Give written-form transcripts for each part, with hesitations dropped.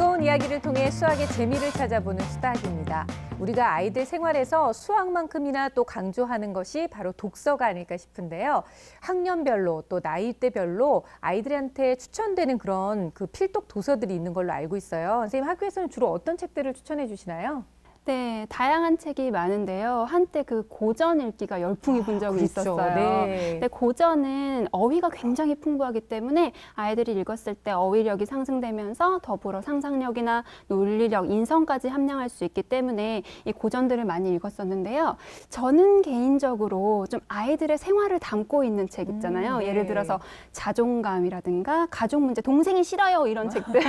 즐거운 이야기를 통해 수학의 재미를 찾아보는 수다학입니다. 우리가 아이들 생활에서 수학만큼이나 또 강조하는 것이 바로 독서가 아닐까 싶은데요. 학년별로 또 나이대별로 아이들한테 추천되는 그런 그 필독 도서들이 있는 걸로 알고 있어요. 선생님, 학교에서는 주로 어떤 책들을 추천해 주시나요? 네, 다양한 책이 많은데요. 한때 그 고전 읽기가 열풍이 분 적이 그렇죠. 있었어요. 네. 근데 고전은 어휘가 굉장히 풍부하기 때문에 아이들이 읽었을 때 어휘력이 상승되면서 더불어 상상력이나 논리력, 인성까지 함량할 수 있기 때문에 이 고전들을 많이 읽었었는데요. 저는 개인적으로 좀 아이들의 생활을 담고 있는 책 있잖아요. 네. 예를 들어서 자존감이라든가 가족 문제, 동생이 싫어요 이런 책들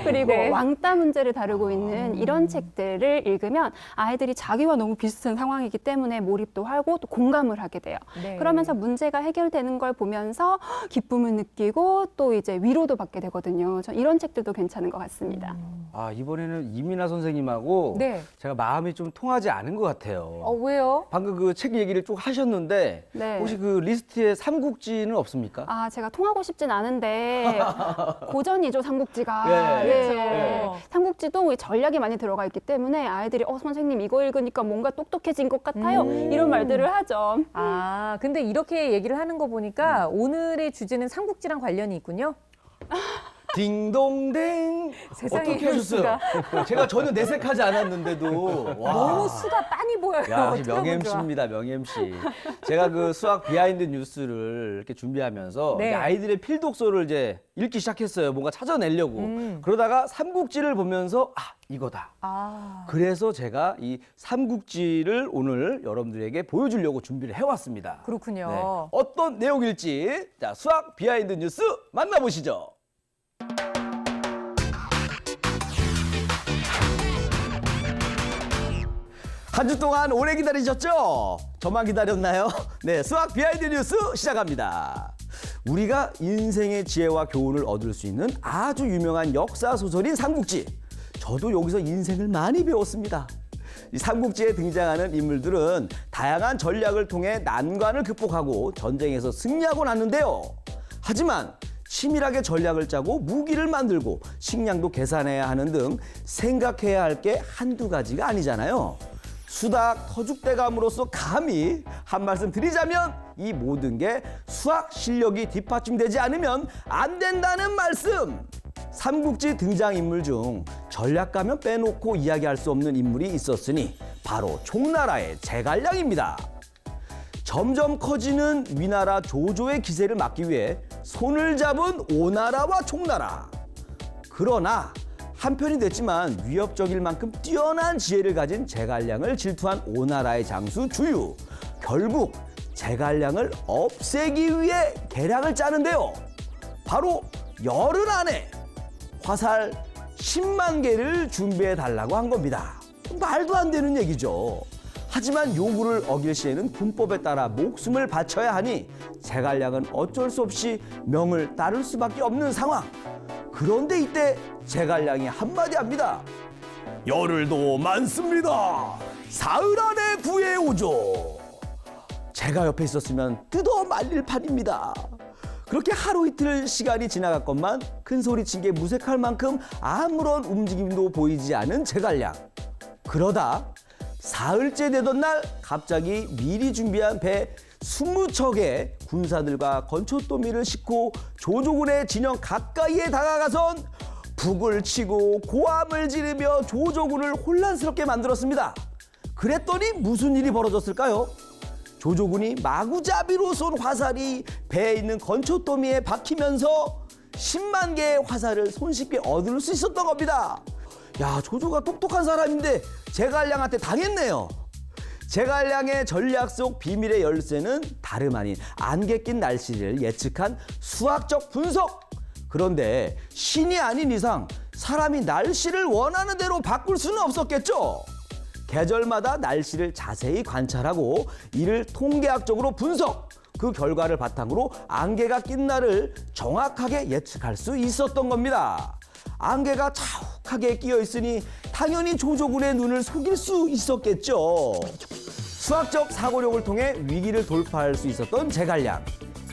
그리고 네. 왕따 문제를 다루고 있는 이런 책들을 읽으면 아이들이 자기와 너무 비슷한 상황이기 때문에 몰입도 하고 또 공감을 하게 돼요. 네. 그러면서 문제가 해결되는 걸 보면서 기쁨을 느끼고 또 이제 위로도 받게 되거든요. 저 이런 책들도 괜찮은 것 같습니다. 아, 이번에는 이민아 선생님하고 네. 제가 마음이 좀 통하지 않은 것 같아요. 왜요? 방금 그 책 얘기를 쭉 하셨는데 네. 혹시 그 리스트에 삼국지는 없습니까? 아, 제가 통하고 싶진 않은데 고전이죠, 삼국지가. 네. 그렇죠. 삼국지도 전략이 많이 들어가 있기 때문에 아이들이 선생님 이거 읽으니까 뭔가 똑똑해진 것 같아요. 이런 말들을 하죠. 근데 이렇게 얘기를 하는 거 보니까 오늘의 주제는 삼국지랑 관련이 있군요. 딩동댕. 세상에 어떻게 하셨어요? 제가 전혀 내색하지 않았는데도 와. 너무 수가 빤히 보여요. 야, 어떡하면 명 좋아. MC입니다, 명 MC. 제가 그 수학 비하인드 뉴스를 이렇게 준비하면서 네. 이제 아이들의 필독서를 이제 읽기 시작했어요. 뭔가 찾아내려고. 그러다가 삼국지를 보면서 이거다. 그래서 제가 이 삼국지를 오늘 여러분들에게 보여주려고 준비를 해왔습니다. 그렇군요. 네. 어떤 내용일지 자, 수학 비하인드 뉴스 만나보시죠. 한 주 동안 오래 기다리셨죠? 저만 기다렸나요? 네, 수학 비하인드 뉴스 시작합니다. 우리가 인생의 지혜와 교훈을 얻을 수 있는 아주 유명한 역사 소설인 삼국지. 저도 여기서 인생을 많이 배웠습니다. 이 삼국지에 등장하는 인물들은 다양한 전략을 통해 난관을 극복하고 전쟁에서 승리하고 났는데요. 하지만 치밀하게 전략을 짜고 무기를 만들고 식량도 계산해야 하는 등 생각해야 할 게 한두 가지가 아니잖아요. 수닥 터줏대감으로서 감히 한 말씀 드리자면 이 모든 게 수학 실력이 뒷받침되지 않으면 안 된다는 말씀. 삼국지 등장인물 중 전략가면 빼놓고 이야기할 수 없는 인물이 있었으니 바로 총나라의 제갈량입니다. 점점 커지는 위나라 조조의 기세를 막기 위해 손을 잡은 오나라와 총나라. 그러나 한편이 됐지만 위협적일 만큼 뛰어난 지혜를 가진 제갈량을 질투한 오나라의 장수 주유. 결국 제갈량을 없애기 위해 계략을 짜는데요. 바로 열흘 안에 화살 10만 개를 준비해 달라고 한 겁니다. 말도 안 되는 얘기죠. 하지만 요구를 어길 시에는 군법에 따라 목숨을 바쳐야 하니 제갈량은 어쩔 수 없이 명을 따를 수밖에 없는 상황. 그런데 이때 제갈량이 한마디 합니다. 열흘도 많습니다. 사흘 안에 구해 오죠. 제가 옆에 있었으면 뜯어 말릴 판입니다. 그렇게 하루 이틀 시간이 지나갔건만 큰 소리친 게 무색할 만큼 아무런 움직임도 보이지 않은 제갈량. 그러다 사흘째 되던 날 갑자기 미리 준비한 배 20척의 군사들과 건초더미를 싣고 조조군의 진영 가까이에 다가가선 북을 치고 고함을 지르며 조조군을 혼란스럽게 만들었습니다. 그랬더니 무슨 일이 벌어졌을까요? 조조군이 마구잡이로 쏜 화살이 배에 있는 건초더미에 박히면서 10만 개의 화살을 손쉽게 얻을 수 있었던 겁니다. 야, 조조가 똑똑한 사람인데 제갈량한테 당했네요. 제갈량의 전략 속 비밀의 열쇠는 다름 아닌 안개 낀 날씨를 예측한 수학적 분석. 그런데 신이 아닌 이상 사람이 날씨를 원하는 대로 바꿀 수는 없었겠죠. 계절마다 날씨를 자세히 관찰하고 이를 통계학적으로 분석. 그 결과를 바탕으로 안개가 낀 날을 정확하게 예측할 수 있었던 겁니다. 안개가 자욱하게 끼어 있으니 당연히 조조군의 눈을 속일 수 있었겠죠. 수학적 사고력을 통해 위기를 돌파할 수 있었던 제갈량.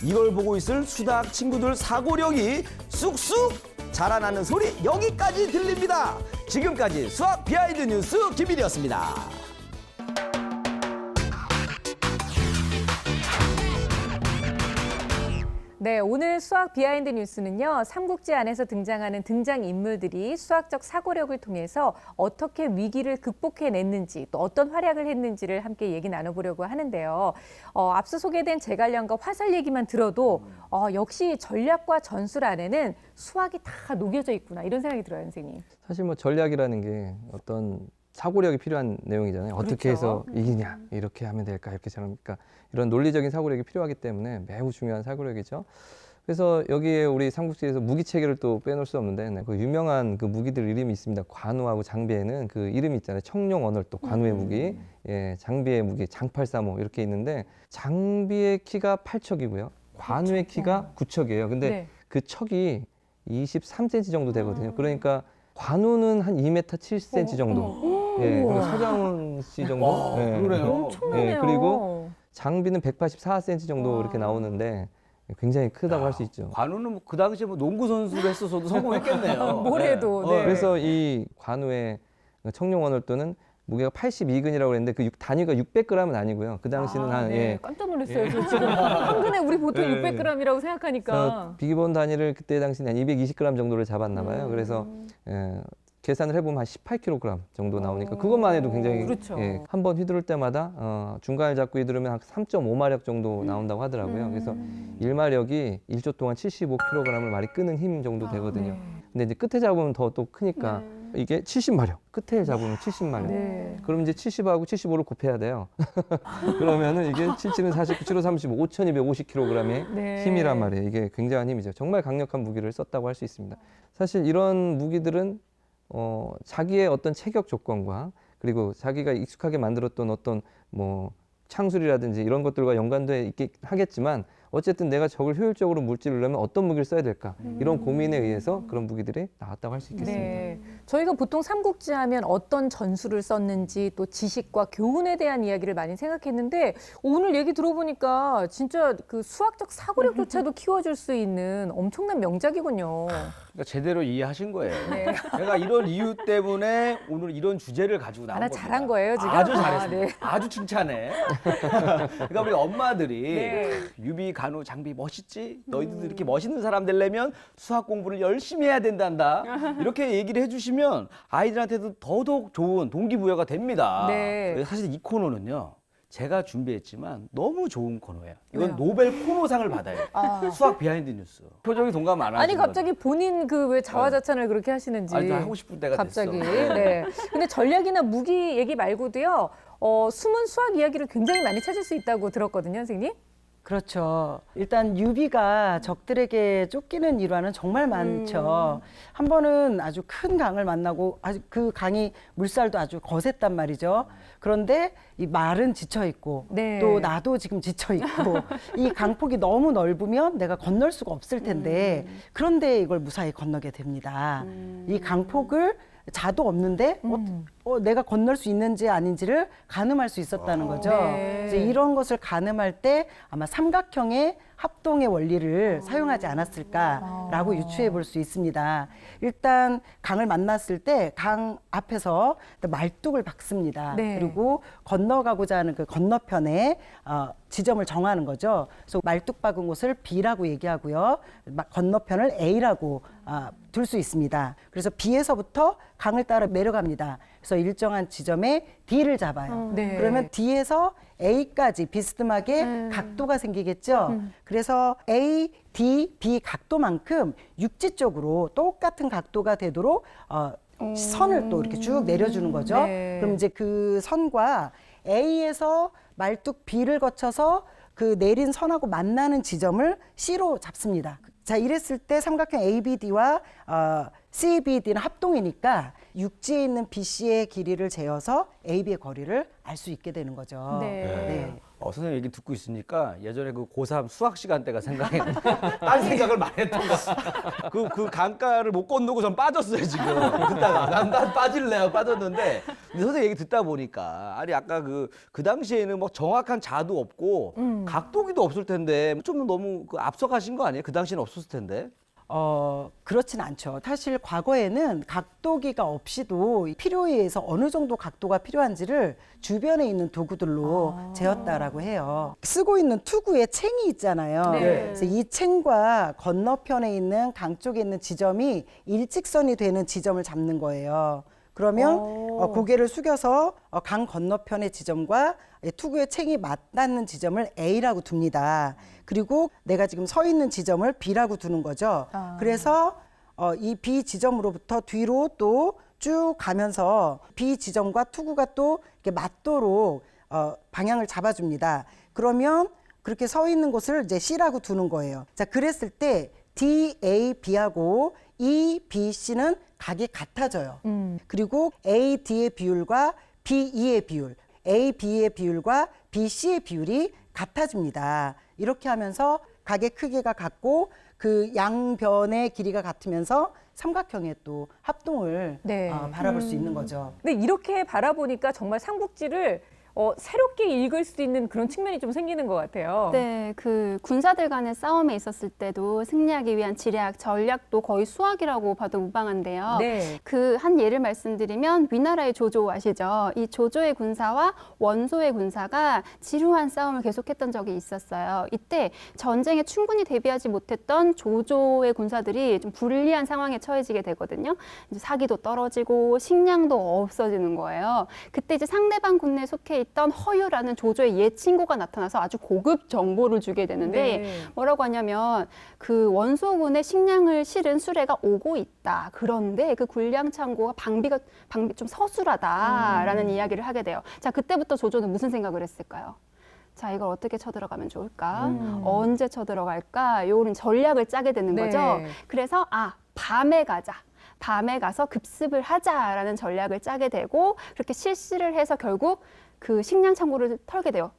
이걸 보고 있을 수닥 친구들 사고력이 쑥쑥 자라나는 소리 여기까지 들립니다. 지금까지 수학 비하인드 뉴스 김일이었습니다. 네, 오늘 수학 비하인드 뉴스는요, 삼국지 안에서 등장하는 등장인물들이 수학적 사고력을 통해서 어떻게 위기를 극복해냈는지, 또 어떤 활약을 했는지를 함께 얘기 나눠보려고 하는데요. 앞서 소개된 제갈량과 화살 얘기만 들어도 역시 전략과 전술 안에는 수학이 다 녹여져 있구나, 이런 생각이 들어요, 선생님. 사실 뭐 전략이라는 게 어떤 사고력이 필요한 내용이잖아요. 어떻게 해서 이기냐, 이렇게 하면 될까, 이렇게 잘합니까? 이런 논리적인 사고력이 필요하기 때문에 매우 중요한 사고력이죠. 그래서 여기에 우리 삼국지에서 무기 체계를 또 빼놓을 수 없는데, 네, 그 유명한 그 무기들 이름이 있습니다. 관우하고 장비에는 그 이름이 있잖아요. 청룡, 언월도, 관우의 무기, 예, 장비의 무기, 장팔사모 이렇게 있는데, 장비의 키가 8척이고요. 관우의 키가 9척이에요. 근데 네. 그 척이 23cm 정도 되거든요. 그러니까 관우는 한 2m 7cm 정도. 예, 그리고 서장훈 씨 정도. 예. 그러네요. 엄청나네요. 예, 그리고 장비는 184cm 정도 와. 이렇게 나오는데 굉장히 크다고 할 수 있죠. 관우는 뭐 그 당시에 뭐 농구 선수를 했어서도 성공했겠네요. 뭐래도, 네. 그래서 이 관우의 청룡원월도는 무게가 82근이라고 그랬는데 그 단위가 600g은 아니고요. 그 당시는 한 네. 예. 깜짝 놀랐어요. 저 지금 한 근에 우리 보통 네. 600g이라고 생각하니까. 그래서 비기본 단위를 그때 당시는 한 220g 정도를 잡았나 봐요. 그래서 계산을 해보면 한 18kg 정도 나오니까 그것만 해도 굉장히 그렇죠. 예, 한 번 휘두를 때마다 중간을 잡고 휘두르면 한 3.5마력 정도 나온다고 하더라고요. 그래서 1마력이 1초 동안 75kg을 많이 끄는 힘 정도 되거든요. 네. 근데 이제 끝에 잡으면 더 또 크니까 이게 70마력, 끝에 잡으면 70마력. 네. 그럼 이제 70하고 75를 곱해야 돼요. 그러면은 이게 77은 49, 7호 35, 5250kg의 네. 힘이란 말이에요. 이게 굉장한 힘이죠. 정말 강력한 무기를 썼다고 할 수 있습니다. 사실 이런 무기들은 자기의 어떤 체격 조건과 그리고 자기가 익숙하게 만들었던 어떤 뭐 창술이라든지 이런 것들과 연관돼 있긴 하겠지만 어쨌든 내가 적을 효율적으로 물질하려면 어떤 무기를 써야 될까 이런 고민에 의해서 그런 무기들이 나왔다고 할 수 있겠습니다. 네. 저희가 보통 삼국지 하면 어떤 전술을 썼는지 또 지식과 교훈에 대한 이야기를 많이 생각했는데 오늘 얘기 들어보니까 진짜 그 수학적 사고력조차도 키워줄 수 있는 엄청난 명작이군요. 그러니까 제대로 이해하신 거예요. 네. 내가 이런 이유 때문에 오늘 이런 주제를 가지고 나온 나 겁니다. 잘한 거예요, 지금? 아주 아, 잘했습니다. 네. 아주 칭찬해. 그러니까 우리 엄마들이 네. 유비, 간호, 장비 멋있지? 너희들도 이렇게 멋있는 사람 되려면 수학 공부를 열심히 해야 된단다. 이렇게 얘기를 해주시면 아이들한테도 더더욱 좋은 동기부여가 됩니다. 네. 사실 이 코너는요. 제가 준비했지만 너무 좋은 코너예요. 이건 왜요? 노벨 코너상을 받아요. 수학 비하인드 뉴스. 표정이 동감 안 하시는 아니 갑자기 본인 그 왜 자화자찬을 그렇게 하시는지. 아니, 나 하고 싶을 때가 갑자기. 됐어. 네. 근데 전략이나 무기 얘기 말고도요. 숨은 수학 이야기를 굉장히 많이 찾을 수 있다고 들었거든요, 선생님. 그렇죠. 일단 유비가 적들에게 쫓기는 일화는 정말 많죠. 한 번은 아주 큰 강을 만나고 아주 그 강이 물살도 아주 거셌단 말이죠. 그런데 이 말은 지쳐 있고 네. 또 나도 지금 지쳐 있고 이 강폭이 너무 넓으면 내가 건널 수가 없을 텐데 그런데 이걸 무사히 건너게 됩니다. 이 강폭을 자도 없는데 내가 건널 수 있는지 아닌지를 가늠할 수 있었다는 거죠. 네. 이제 이런 것을 가늠할 때 아마 삼각형의 합동의 원리를 사용하지 않았을까라고 유추해 볼 수 있습니다. 일단 강을 만났을 때 강 앞에서 말뚝을 박습니다. 네. 그리고 건너가고자 하는 그 건너편에 지점을 정하는 거죠. 그래서 말뚝 박은 곳을 B라고 얘기하고요. 건너편을 A라고 둘 수 있습니다. 그래서 B에서부터 강을 따라 내려갑니다. 그래서 일정한 지점에 D를 잡아요. 네. 그러면 D에서 A까지 비스듬하게 각도가 생기겠죠. 그래서 A, D, B 각도만큼 육지 쪽으로 똑같은 각도가 되도록 선을 또 이렇게 쭉 내려주는 거죠. 네. 그럼 이제 그 선과 A에서 말뚝 B를 거쳐서 그 내린 선하고 만나는 지점을 C로 잡습니다. 자, 이랬을 때 삼각형 ABD와 CBD는 합동이니까 육지에 있는 BC의 길이를 재어서 AB의 거리를 알 수 있게 되는 거죠. 네. 선생님 얘기 듣고 있으니까 예전에 그 고3 수학 시간 때가 생각이 나요. 딴 생각을 많이 했던 거. 그 강가를 못 건너고 전 빠졌어요, 지금. 듣다가. 난 빠질래 하고 빠졌는데. 근데 선생님 얘기 듣다 보니까, 아니, 아까 그 당시에는 뭐 정확한 자도 없고, 각도기도 없을 텐데, 좀 너무 앞서가신 거 아니에요? 그 당시에는 없었을 텐데. 그렇진 않죠. 사실 과거에는 각도기가 없이도 필요에 의해서 어느 정도 각도가 필요한지를 주변에 있는 도구들로 재었다라고 해요. 쓰고 있는 투구에 챙이 있잖아요. 네. 그래서 이 챙과 건너편에 있는 강 쪽에 있는 지점이 일직선이 되는 지점을 잡는 거예요. 그러면 고개를 숙여서 강 건너편의 지점과 투구의 챙이 맞닿는 지점을 A라고 둡니다. 그리고 내가 지금 서 있는 지점을 B라고 두는 거죠. 그래서 이 B 지점으로부터 뒤로 또 쭉 가면서 B 지점과 투구가 또 이렇게 맞도록 방향을 잡아줍니다. 그러면 그렇게 서 있는 곳을 이제 C라고 두는 거예요. 자, 그랬을 때 D, A, B하고 E, B, C는 각이 같아져요. 그리고 A, D의 비율과 B, E의 비율, A, B의 비율과 B, C의 비율이 같아집니다. 이렇게 하면서 각의 크기가 같고 그 양변의 길이가 같으면서 삼각형의 또 합동을 네. 바라볼 수 있는 거죠. 근데 이렇게 바라보니까 정말 삼국지를 새롭게 읽을 수 있는 그런 측면이 좀 생기는 것 같아요. 네, 그 군사들 간의 싸움에 있었을 때도 승리하기 위한 지략, 전략도 거의 수학이라고 봐도 무방한데요. 네. 그 한 예를 말씀드리면 위나라의 조조 아시죠? 이 조조의 군사와 원소의 군사가 지루한 싸움을 계속했던 적이 있었어요. 이때 전쟁에 충분히 대비하지 못했던 조조의 군사들이 좀 불리한 상황에 처해지게 되거든요. 이제 사기도 떨어지고 식량도 없어지는 거예요. 그때 이제 상대방 군대에 속해 있던 허유라는 조조의 옛 친구가 나타나서 아주 고급 정보를 주게 되는데 네. 뭐라고 하냐면 그 원소군의 식량을 실은 수레가 오고 있다. 그런데 그 군량 창고가 방비 좀 서술하다라는 이야기를 하게 돼요. 자, 그때부터 조조는 무슨 생각을 했을까요? 자, 이걸 어떻게 쳐들어가면 좋을까? 언제 쳐들어갈까? 요런 전략을 짜게 되는 네. 거죠. 그래서 밤에 가자. 밤에 가서 급습을 하자라는 전략을 짜게 되고 그렇게 실시를 해서 결국 그 식량 창고를 털게 돼요.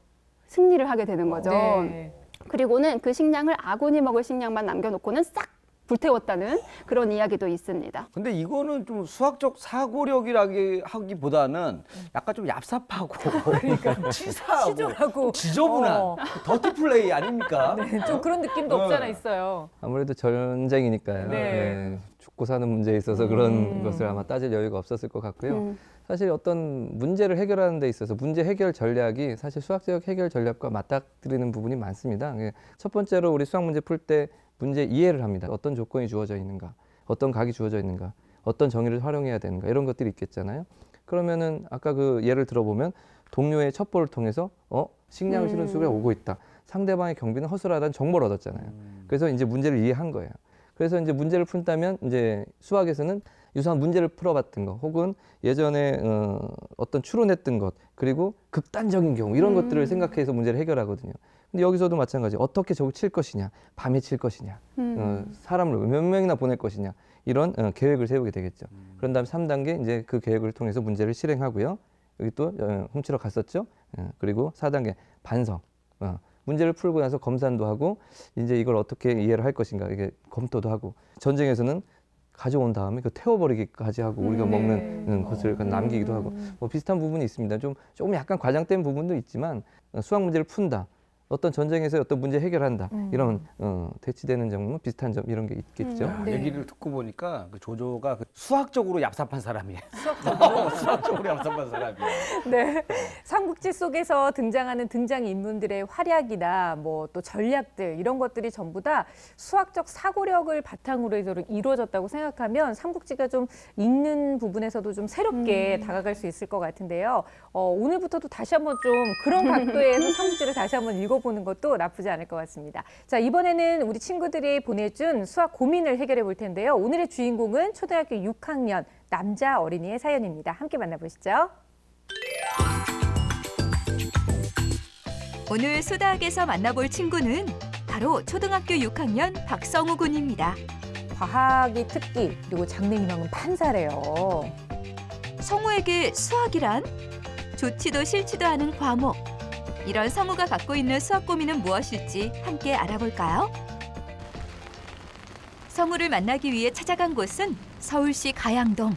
승리를 하게 되는 거죠. 네. 그리고는 그 식량을 아군이 먹을 식량만 남겨놓고는 싹 불태웠다는 그런 이야기도 있습니다. 근데 이거는 좀 수학적 사고력이라기 하기보다는 약간 좀 얍삽하고 그러니까 치사하고 치졸하고. 지저분한 더티 플레이 아닙니까? 네, 좀 그런 느낌도 없지 않아 있어요. 아무래도 전쟁이니까요. 네. 네, 죽고 사는 문제에 있어서 그런 것을 아마 따질 여유가 없었을 것 같고요. 사실 어떤 문제를 해결하는 데 있어서 문제 해결 전략이 사실 수학적 해결 전략과 맞닥뜨리는 부분이 많습니다. 첫 번째로 우리 수학 문제 풀 때 문제 이해를 합니다. 어떤 조건이 주어져 있는가, 어떤 각이 주어져 있는가, 어떤 정의를 활용해야 되는가 이런 것들이 있겠잖아요. 그러면은 아까 그 예를 들어보면 동료의 첩보를 통해서 식량을 실은 수가 오고 있다. 상대방의 경비는 허술하다는 정보를 얻었잖아요. 그래서 이제 문제를 이해한 거예요. 그래서 이제 문제를 푼다면 이제 수학에서는 유사한 문제를 풀어봤던 것 혹은 예전에 어떤 추론했던 것 그리고 극단적인 경우 이런 것들을 생각해서 문제를 해결하거든요. 근데 여기서도 마찬가지. 어떻게 저걸 칠 것이냐, 밤에 칠 것이냐, 사람을 몇 명이나 보낼 것이냐 이런 계획을 세우게 되겠죠. 그런 다음 3단계 이제 그 계획을 통해서 문제를 실행하고요. 여기 또 훔치러 갔었죠. 그리고 4단계 반성. 문제를 풀고 나서 검산도 하고 이제 이걸 어떻게 이해를 할 것인가 이게 검토도 하고 전쟁에서는 가져온 다음에 그 태워버리기까지 하고 우리가 먹는 것을 남기기도 하고 뭐 비슷한 부분이 있습니다. 조금 약간 과장된 부분도 있지만 수학 문제를 푼다. 어떤 전쟁에서 어떤 문제 해결한다. 이런 대치되는 점은 비슷한 점 이런 게 있겠죠. 네. 얘기를 듣고 보니까 그 조조가 수학적으로 얍삽한 사람이에요. 수학적으로 얍삽한 사람이에요. 네. 삼국지 속에서 등장하는 등장인물들의 활약이나 뭐 또 전략들 이런 것들이 전부 다 수학적 사고력을 바탕으로 해서 이루어졌다고 생각하면 삼국지가 좀 읽는 부분에서도 좀 새롭게 다가갈 수 있을 것 같은데요. 오늘부터도 다시 한번 좀 그런 각도에서 삼국지를 다시 한번 읽어보는 것도 나쁘지 않을 것 같습니다. 자, 이번에는 우리 친구들이 보내준 수학 고민을 해결해 볼 텐데요. 오늘의 주인공은 초등학교 6학년 남자 어린이의 사연입니다. 함께 만나보시죠. 오늘 수다학에서 만나볼 친구는 바로 초등학교 6학년 박성우 군입니다. 과학이 특기, 그리고 장래 희망은 판사래요. 성우에게 수학이란? 좋지도 싫지도 않은 과목. 이런 성우가 갖고 있는 수학 고민은 무엇일지 함께 알아볼까요? 성우를 만나기 위해 찾아간 곳은 서울시 가양동.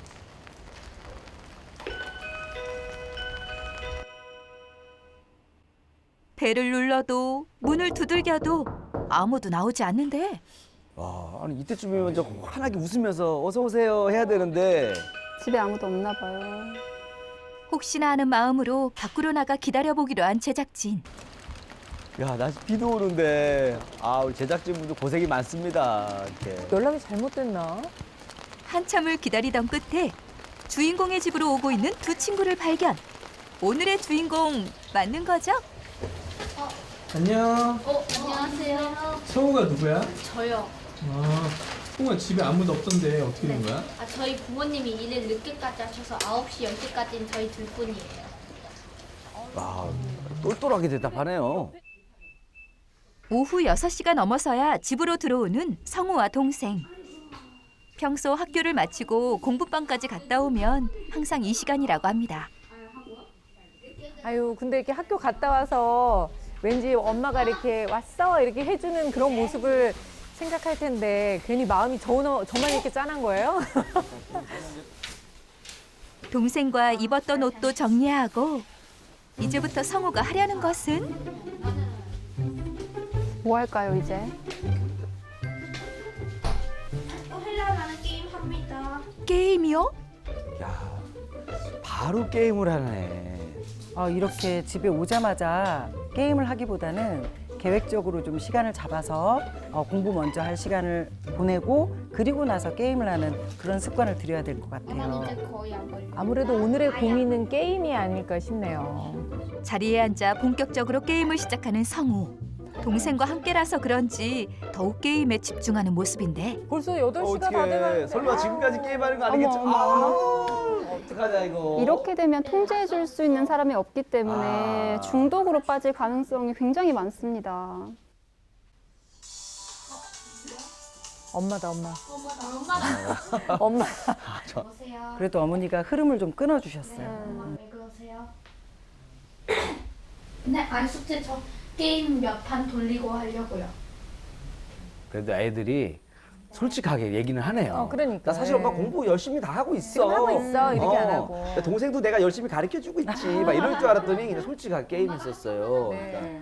벨을 눌러도 문을 두들겨도 아무도 나오지 않는데 아니 이때쯤이면 저 환하게 웃으면서 어서 오세요 해야 되는데 집에 아무도 없나 봐요. 혹시나 하는 마음으로 밖으로 나가 기다려보기로 한 제작진. 야, 나 비도 오는데 우리 제작진분들 고생이 많습니다. 이렇게. 연락이 잘못됐나? 한참을 기다리던 끝에 주인공의 집으로 오고 있는 두 친구를 발견. 오늘의 주인공 맞는 거죠? 안녕. 안녕하세요. 성우가 누구야? 저요. 성우가 집에 아무도 없던데 어떻게 된 거야? 저희 부모님이 일을 늦게까지 하셔서 9시, 10시까지는 저희 둘뿐이에요. 똘똘하게 대답하네요. 오후 6시가 넘어서야 집으로 들어오는 성우와 동생. 평소 학교를 마치고 공부방까지 갔다 오면 항상 이 시간이라고 합니다. 아유, 근데 이렇게 학교 갔다 와서 왠지 엄마가 이렇게 왔어 이렇게 해주는 그런 모습을 생각할 텐데 괜히 마음이 저만 이렇게 짠한 거예요? 동생과 입었던 옷도 정리하고 이제부터 성우가 하려는 것은 뭐 할까요, 이제? 헬라라는 게임 합니다. 게임이요? 야, 바로 게임을 하네. 이렇게 집에 오자마자 게임을 하기보다는 계획적으로 좀 시간을 잡아서 공부 먼저 할 시간을 보내고 그리고 나서 게임을 하는 그런 습관을 들여야 될 것 같아요. 이제 거의 안 걸려요. 아무래도 오늘의 고민은 게임이 아닐까 싶네요. 자리에 앉아 본격적으로 게임을 시작하는 성우. 동생과 함께라서 그런지 더욱 게임에 집중하는 모습인데 벌써 8시가 다 어떻게 돼가는데. 설마 지금까지 게임하는 거 아니겠죠? 어떡하냐 이거. 이렇게 되면 통제해 줄 수 있는 사람이 없기 때문에 중독으로 빠질 가능성이 굉장히 많습니다. 엄마다, 엄마. 엄마, 엄마. 보세요. 그래도 어머니가 흐름을 좀 끊어주셨어요. 왜 그러세요? 네, 아니 숙제 저 게임 몇 판 돌리고 하려고요. 그래도 애들이 솔직하게 얘기는 하네요. 그러니까. 나 사실 엄마 공부 열심히 다 하고 있어. 지금 하고 있어, 이렇게 안 하고. 동생도 내가 열심히 가르쳐주고 있지. 막 이럴 줄 알았더니 그냥 솔직하게 게임했었어요. 네.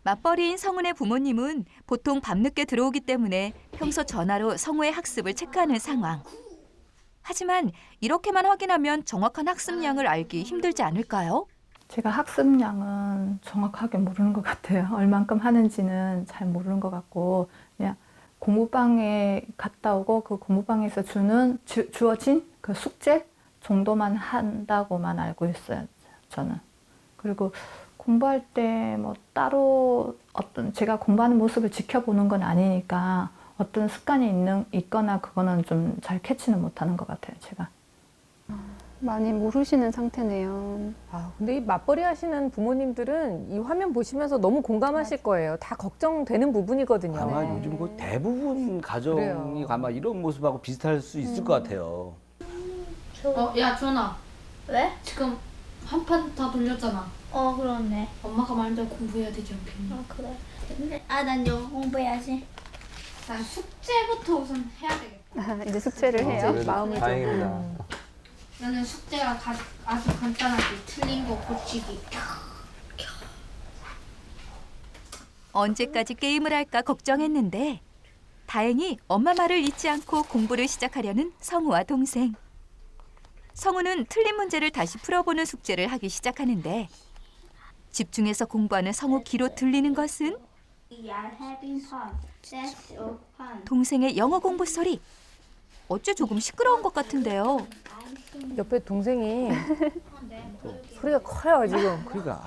맞벌이인 성훈의 부모님은 보통 밤늦게 들어오기 때문에 평소 전화로 성우의 학습을 체크하는 상황. 하지만 이렇게만 확인하면 정확한 학습량을 알기 힘들지 않을까요? 제가 학습량은 정확하게 모르는 것 같아요. 얼만큼 하는지는 잘 모르는 것 같고 그냥 공부방에 갔다 오고 그 공부방에서 주어진 그 숙제 정도만 한다고만 알고 있어요. 저는. 그리고 공부할 때 뭐 따로 어떤 제가 공부하는 모습을 지켜보는 건 아니니까 어떤 습관이 있거나 그거는 좀 잘 캐치는 못하는 것 같아요. 제가. 많이 모르시는 상태네요. 근데 이 맞벌이 하시는 부모님들은 이 화면 보시면서 너무 공감하실 거예요. 다 걱정되는 부분이거든요. 아마 요즘 그 대부분 가정이 그래요. 아마 이런 모습하고 비슷할 수 있을 것 같아요. 야 주원아, 왜? 지금 한 판 다 돌렸잖아. 그렇네. 엄마가 말대로 공부해야 되지 않겠니? 그래. 근데 난 영어 공부해야지. 난 숙제부터 우선 해야 되겠다. 이제 숙제를 해요. 그래도 마음을 다행입니다. 나는 숙제가 아주 간단하게 틀린 거 고치기. 언제까지 게임을 할까 걱정했는데 다행히 엄마 말을 잊지 않고 공부를 시작하려는 성우와 동생. 성우는 틀린 문제를 다시 풀어보는 숙제를 하기 시작하는데 집중해서 공부하는 성우 귀로 들리는 것은 We are having fun. That's all fun. 동생의 영어 공부 소리. 어째 조금 시끄러운 것 같은데요. 옆에 동생이 소리가 커요, 지금. 그러니까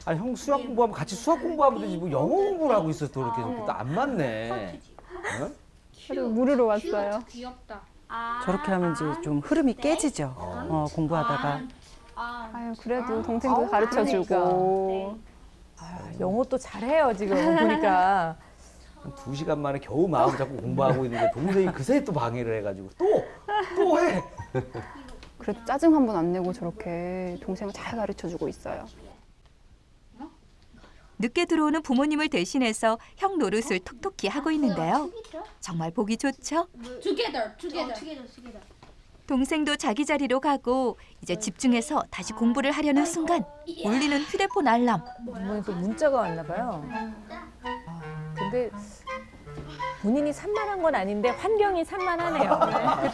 아니 형 수학 공부하면 같이 수학 공부하면 되지 뭐 영어 공부를 하고 있어 또 이렇게 또 안 맞네. 어? 그리고 물으러 왔어요. 귀엽다. 저렇게 하면 이제 좀 흐름이 깨지죠. 공부하다가. 아유, 그래도 동생도 가르쳐주고. 영어 또 잘해요, 지금 보니까. 한 2시간 만에 겨우 마음 잡고 공부하고 있는데 동생이 그새 또 방해를 해가지고 또 해. 그래도 짜증 한 번 안 내고 저렇게 동생을 잘 가르쳐주고 있어요. 늦게 들어오는 부모님을 대신해서 형 노릇을 톡톡히 하고 있는데요. 정말 보기 좋죠? Together. 동생도 자기 자리로 가고 이제 집중해서 다시 공부를 하려는 순간 울리는 휴대폰 알람. 부모님 또 문자가 왔나 봐요. 근데 본인이 산만한 건 아닌데 환경이 산만하네요. 아,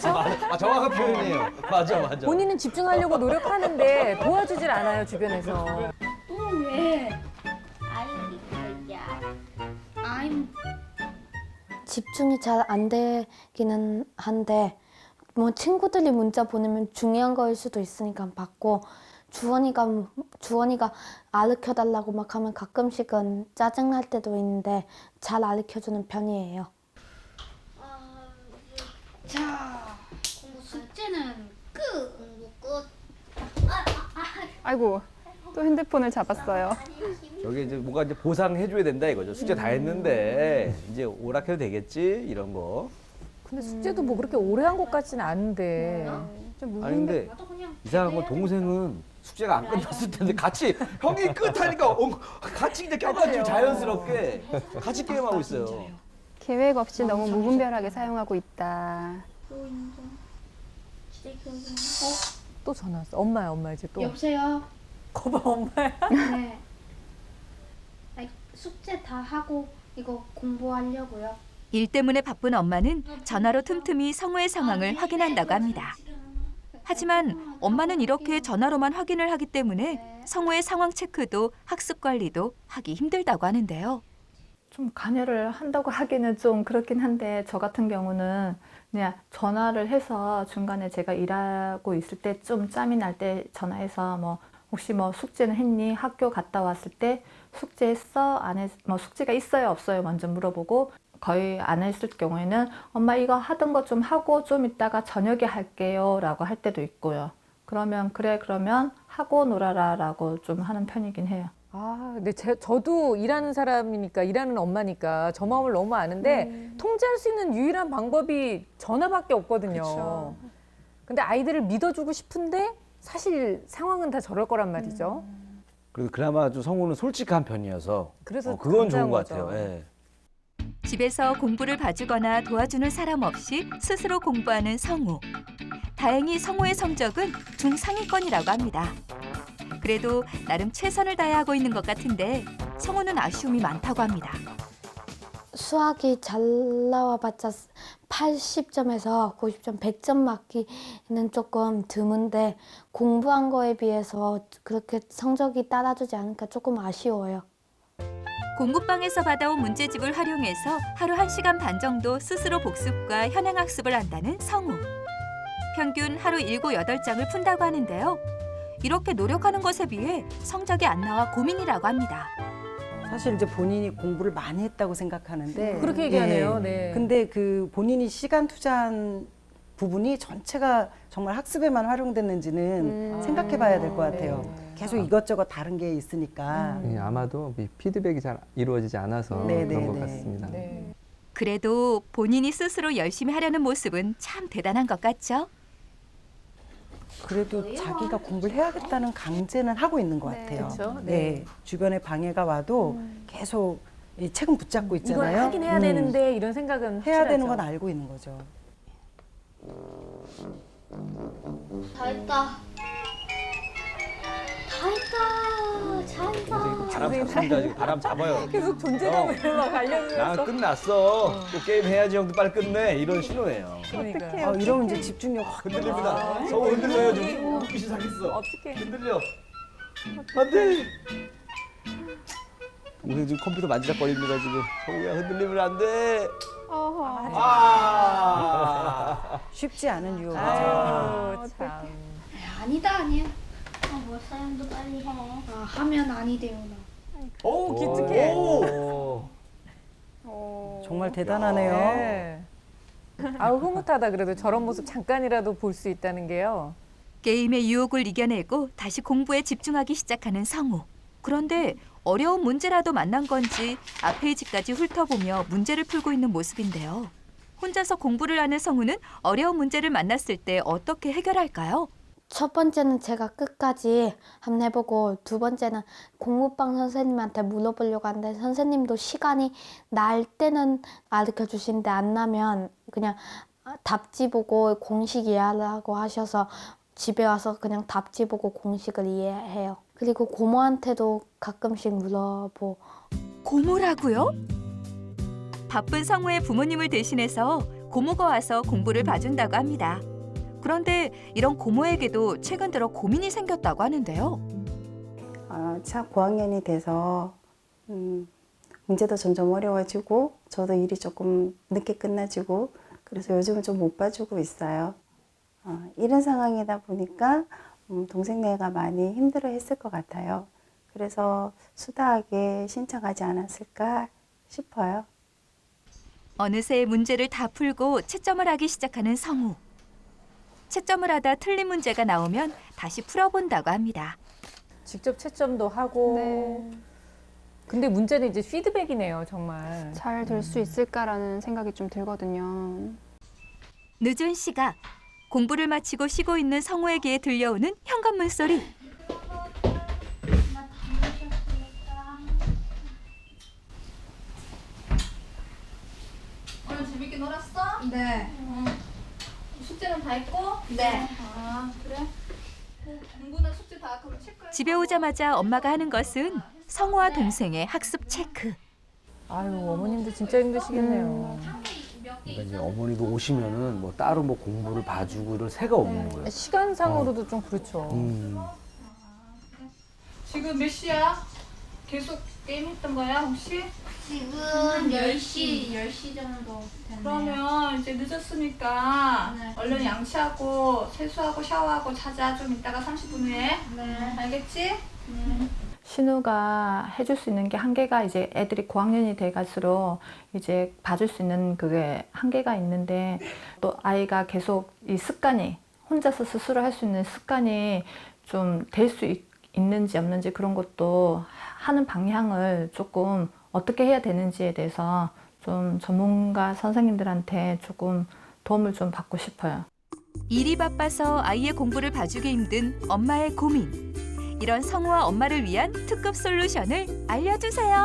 정확한 표현이에요. 맞아. 본인은 집중하려고 노력하는데 도와주질 않아요, 주변에서. 또 왜? 아이야. I'm 집중이 잘 안 되기는 한데 뭐 친구들이 문자 보내면 중요한 거일 수도 있으니까 받고 주원이가 가르쳐 달라고 막 하면 가끔씩은 짜증날 때도 있는데 잘 가르쳐 주는 편이에요. 자, 공부 숙제는 끝. 공부 끝. 아이고, 또 핸드폰을 잡았어요. 저게 이제 뭔가 이제 보상해줘야 된다 이거죠. 숙제 다 했는데 이제 오락해도 되겠지 이런 거. 근데 숙제도 뭐 그렇게 오래 한 것 같지는 않은데. 아니 근데 이상한 건 동생은 숙제가 안 끝났을 텐데 같이 형이 끝하니까 같이 이제 껴가지고 자연스럽게 같이 게임하고 있어요. 계획 없이 너무 무분별하게 사용하고 있다. 또 인정. 지금 또 전화 왔어. 엄마 이제 또. 여보세요. 거봐, 엄마야. 네. 아이, 숙제 다 하고 이거 공부하려고요. 일 때문에 바쁜 엄마는 전화로 틈틈이 성우의 상황을 확인한다고 합니다. 하지만 엄마는 이렇게 전화로만 확인을 하기 때문에 성우의 상황 체크도 학습 관리도 하기 힘들다고 하는데요. 좀 관여를 한다고 하기는 좀 그렇긴 한데 저 같은 경우는 그냥 전화를 해서 중간에 제가 일하고 있을 때 좀 짬이 날 때 전화해서 뭐 혹시 뭐 숙제는 했니? 학교 갔다 왔을 때 숙제했어? 안 했? 뭐 숙제가 있어요? 없어요? 먼저 물어보고 거의 안 했을 경우에는 엄마 이거 하던 거 좀 하고 좀 이따가 저녁에 할게요 라고 할 때도 있고요. 그러면 그래 그러면 하고 놀아라 라고 좀 하는 편이긴 해요. 아, 근데 저도 일하는 사람이니까, 일하는 엄마니까 저 마음을 너무 아는데 통제할 수 있는 유일한 방법이 전화밖에 없거든요. 근데 아이들을 믿어주고 싶은데 사실 상황은 다 저럴 거란 말이죠. 그리고 그나마 좀 성우는 솔직한 편이어서 그래서 그건 좋은 것 거죠. 같아요. 예. 집에서 공부를 봐주거나 도와주는 사람 없이 스스로 공부하는 성우. 다행히 성우의 성적은 중상위권이라고 합니다. 그래도 나름 최선을 다해 하고 있는 것 같은데 성우는 아쉬움이 많다고 합니다. 수학이 잘 나와봤자 80점에서 90점, 100점 맞기는 조금 드문데 공부한 거에 비해서 그렇게 성적이 따라주지 않으니까 조금 아쉬워요. 공부방에서 받아온 문제집을 활용해서 하루 1시간 반 정도 스스로 복습과 현행학습을 한다는 성우. 평균 하루 7, 8장을 푼다고 하는데요. 이렇게 노력하는 것에 비해 성적이 안 나와 고민이라고 합니다. 사실 이제 본인이 공부를 많이 했다고 생각하는데 그렇게 얘기하네요. 예. 네. 근데 그 본인이 시간 투자한 부분이 전체가 정말 학습에만 활용됐는지는 생각해 봐야 될 것 같아요. 계속 이것저것 다른 게 있으니까. 예, 아마도 이 피드백이 잘 이루어지지 않아서 네, 그런 네, 것 네. 같습니다. 네. 그래도 본인이 스스로 열심히 하려는 모습은 참 대단한 것 같죠? 그래도 자기가 공부를 해야겠다는 강제는 하고 있는 것 같아요. 그렇죠. 네. 네. 주변에 방해가 와도 계속 이 책은 붙잡고 이걸 있잖아요. 하긴 해야 되는데 이런 생각은 해야 되는 확실하죠. 건 알고 있는 거죠. 다 했다. 다 했다. 잘했다. 바람 잡습니다. 지금 바람 잡아요. 계속 존재감을 막 나 알려주면서. 끝났어. 또 게임 해야지 형도 빨리 끝내. 이런 신호예요. 그러니까요. 이러면 이제 집중력 확 흔들립니다. 성우 흔들려요. 좀 웃기 시작했어. 어떻게? 흔들려. 안 돼. 동생 지금 컴퓨터 만지작거립니다. 지금. 성우야 흔들리면 안 돼. 쉽지 않은 유혹이죠. 아유, 참. 아니다 아니야. 뭐 사연도 빨리 해. 하면 아니 돼요 나. 오, 기특해. 정말 대단하네요. 네. 아우, 흐뭇하다. 그래도 저런 모습 잠깐이라도 볼 수 있다는 게요. 게임의 유혹을 이겨내고 다시 공부에 집중하기 시작하는 성우. 그런데 어려운 문제라도 만난 건지 앞 페이지까지 훑어보며 문제를 풀고 있는 모습인데요. 혼자서 공부를 하는 성우는 어려운 문제를 만났을 때 어떻게 해결할까요? 첫 번째는 제가 끝까지 한번 해보고 두 번째는 공부방 선생님한테 물어보려고 하는데 선생님도 시간이 날 때는 가르쳐 주시는데 안 나면 그냥 답지 보고 공식 이해하라고 하셔서 집에 와서 그냥 답지 보고 공식을 이해해요. 그리고 고모한테도 가끔씩 물어보고. 고모라고요? 바쁜 성우의 부모님을 대신해서 고모가 와서 공부를 봐준다고 합니다. 그런데 이런 고모에게도 최근 들어 고민이 생겼다고 하는데요. 차 고학년이 돼서 문제도 점점 어려워지고 저도 일이 조금 늦게 끝나지고 그래서 요즘은 좀 못 봐주고 있어요. 이런 상황이다 보니까 동생네가 많이 힘들어했을 것 같아요. 그래서 수다하게 신청하지 않았을까 싶어요. 어느새 문제를 다 풀고 채점을 하기 시작하는 성우. 채점을 하다 틀린 문제가 나오면 다시 풀어본다고 합니다. 직접 채점도 하고. 네. 근데 문제는 이제 피드백이네요, 정말. 잘 될 수 있을까라는 생각이 좀 들거든요. 늦은 시각, 공부를 마치고 쉬고 있는 성우에게 들려오는 현관문 소리. 오늘 재밌게 놀았어? 네. 숙제는 다 했고? 네. 아, 그래? 공부나 숙제 다 그럼 체크해. 집에 오자마자 엄마가 하는 것은 성우와 동생의 학습 체크. 아유, 어머님도 진짜 힘드시겠네요. 그러니까 이제 어머니도 오시면은 뭐 따로 뭐 공부를 봐주고 이럴 새가 없는 거예요. 시간상으로도 좀 그렇죠. 지금 몇 시야? 계속 게임 했던 거야, 혹시? 지금 10시 정도 됐네요. 그러면 이제 늦었으니까 네. 얼른 양치하고 세수하고 샤워하고 자자. 좀 이따가 30분 후에. 네. 알겠지? 신우가 해줄 수 있는 게 한계가 이제 애들이 고학년이 돼갈수록 이제 봐줄 수 있는 그게 한계가 있는데 또 아이가 계속 이 습관이 혼자서 스스로 할 수 있는 습관이 좀 될 수 있는지 없는지 그런 것도 하는 방향을 조금 어떻게 해야 되는지에 대해서 좀 전문가 선생님들한테 조금 도움을 좀 받고 싶어요. 일이 바빠서 아이의 공부를 봐주기 힘든 엄마의 고민. 이런 성우와 엄마를 위한 특급 솔루션을 알려주세요.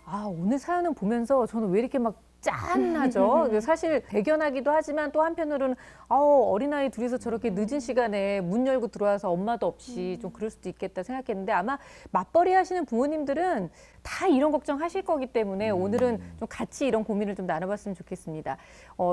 아, 오늘 사연을 보면서 저는 왜 이렇게 막 짠하죠? 사실 대견하기도 하지만 또 한편으로는 어린아이 둘이서 저렇게 늦은 시간에 문 열고 들어와서 엄마도 없이 좀 그럴 수도 있겠다 생각했는데 아마 맞벌이 하시는 부모님들은 다 이런 걱정하실 거기 때문에 오늘은 좀 같이 이런 고민을 좀 나눠봤으면 좋겠습니다.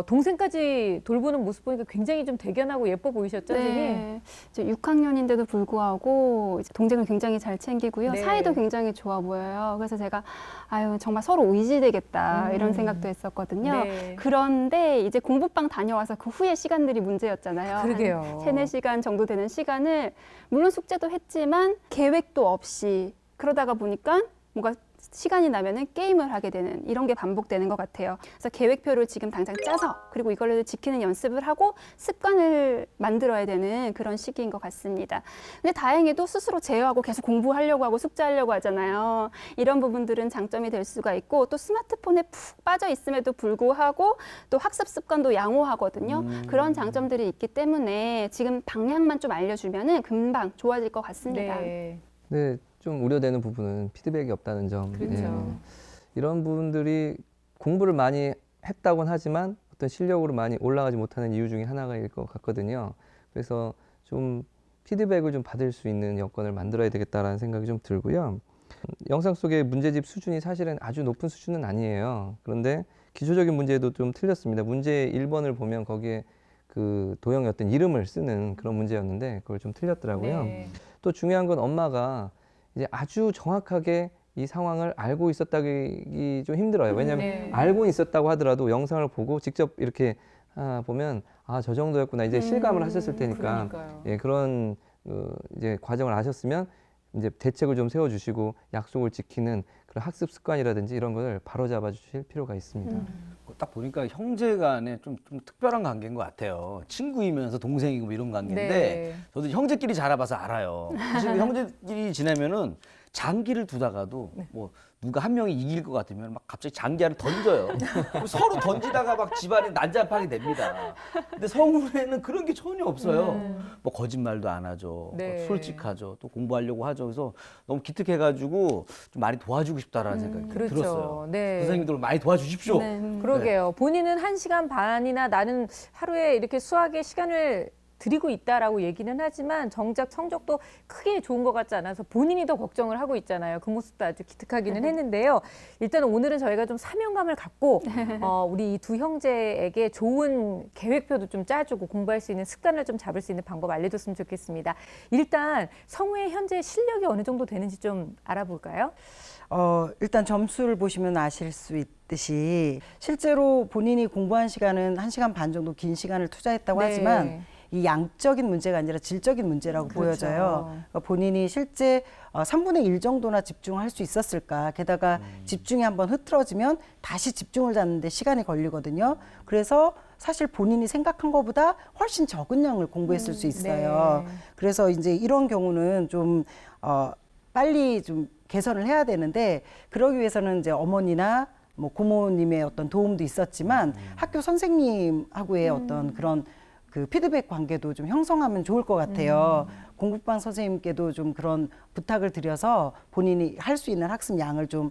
동생까지 돌보는 모습 보니까 굉장히 좀 대견하고 예뻐 보이셨죠, 선생님? 네. 이제 6학년인데도 불구하고 이제 동생을 굉장히 잘 챙기고요. 네. 사이도 굉장히 좋아 보여요. 그래서 제가 아유 정말 서로 의지되겠다 이런 생각도 했었거든요. 네. 그런데 이제 공부방 다녀와서 그 후에 시간들이 문제였잖아요. 그러게요. 한 3-4시간 정도 되는 시간을 물론 숙제도 했지만 계획도 없이 그러다가 보니까 뭔가 시간이 나면은 게임을 하게 되는 이런 게 반복되는 것 같아요. 그래서 계획표를 지금 당장 짜서 그리고 이걸 지키는 연습을 하고 습관을 만들어야 되는 그런 시기인 것 같습니다. 근데 다행히도 스스로 제어하고 계속 공부하려고 하고 숙제하려고 하잖아요. 이런 부분들은 장점이 될 수가 있고 또 스마트폰에 푹 빠져 있음에도 불구하고 또 학습 습관도 양호하거든요. 그런 장점들이 있기 때문에 지금 방향만 좀 알려주면은 금방 좋아질 것 같습니다. 네. 네, 좀 우려되는 부분은 피드백이 없다는 점. 그렇죠. 이런 부분들이 공부를 많이 했다고는 하지만 어떤 실력으로 많이 올라가지 못하는 이유 중에 하나일 것 같거든요. 그래서 좀 피드백을 좀 받을 수 있는 여건을 만들어야 되겠다라는 생각이 좀 들고요. 영상 속의 문제집 수준이 사실은 아주 높은 수준은 아니에요. 그런데 기초적인 문제도 좀 틀렸습니다. 문제 1번을 보면 거기에 그 도형의 어떤 이름을 쓰는 그런 문제였는데 그걸 좀 틀렸더라고요. 네. 또 중요한 건 엄마가 이제 아주 정확하게 이 상황을 알고 있었다기 좀 힘들어요. 왜냐하면 네. 알고 있었다고 하더라도 영상을 보고 직접 이렇게 보면 저 정도였구나 이제 실감을 하셨을 테니까 그러니까요. 예, 그런 이제 과정을 아셨으면 이제 대책을 좀 세워주시고 약속을 지키는 그런 학습 습관이라든지 이런 걸 바로잡아 주실 필요가 있습니다. 딱 보니까 형제간에 좀 특별한 관계인 것 같아요. 친구이면서 동생이고 뭐 이런 관계인데 네. 저도 형제끼리 자라봐서 알아요. 사실 형제끼리 지내면은 장기를 두다가도 뭐 누가 한 명이 이길 것 같으면 막 갑자기 장기를 던져요. 서로 던지다가 막 집안이 난장판이 됩니다. 근데 성우에는 그런 게 전혀 없어요. 뭐 거짓말도 안 하죠. 네. 뭐 솔직하죠. 또 공부하려고 하죠. 그래서 너무 기특해가지고 좀 많이 도와주고 싶다라는 생각이 그렇죠. 들었어요. 네. 선생님들 많이 도와주십시오. 네. 그러게요. 본인은 1시간 반이나 나는 하루에 이렇게 수학에 시간을 드리고 있다라고 얘기는 하지만 정작 성적도 크게 좋은 것 같지 않아서 본인이 더 걱정을 하고 있잖아요. 그 모습도 아주 기특하기는 했는데요. 일단 오늘은 저희가 좀 사명감을 갖고 우리 이 두 형제에게 좋은 계획표도 좀 짜주고 공부할 수 있는 습관을 좀 잡을 수 있는 방법 알려줬으면 좋겠습니다. 일단 성우의 현재 실력이 어느 정도 되는지 좀 알아볼까요? 일단 점수를 보시면 아실 수 있듯이 실제로 본인이 공부한 시간은 1시간 반 정도 긴 시간을 투자했다고 네. 하지만 이 양적인 문제가 아니라 질적인 문제라고 그렇죠. 보여져요. 그러니까 본인이 실제 3분의 1 정도나 집중할 수 있었을까. 게다가 집중이 한번 흐트러지면 다시 집중을 잡는데 시간이 걸리거든요. 그래서 사실 본인이 생각한 것보다 훨씬 적은 양을 공부했을 수 있어요. 네. 그래서 이제 이런 경우는 좀 빨리 좀 개선을 해야 되는데 그러기 위해서는 이제 어머니나 뭐 고모님의 어떤 도움도 있었지만 학교 선생님하고의 어떤 그런 그 피드백 관계도 좀 형성하면 좋을 것 같아요. 공부방 선생님께도 좀 그런 부탁을 드려서 본인이 할 수 있는 학습 양을 좀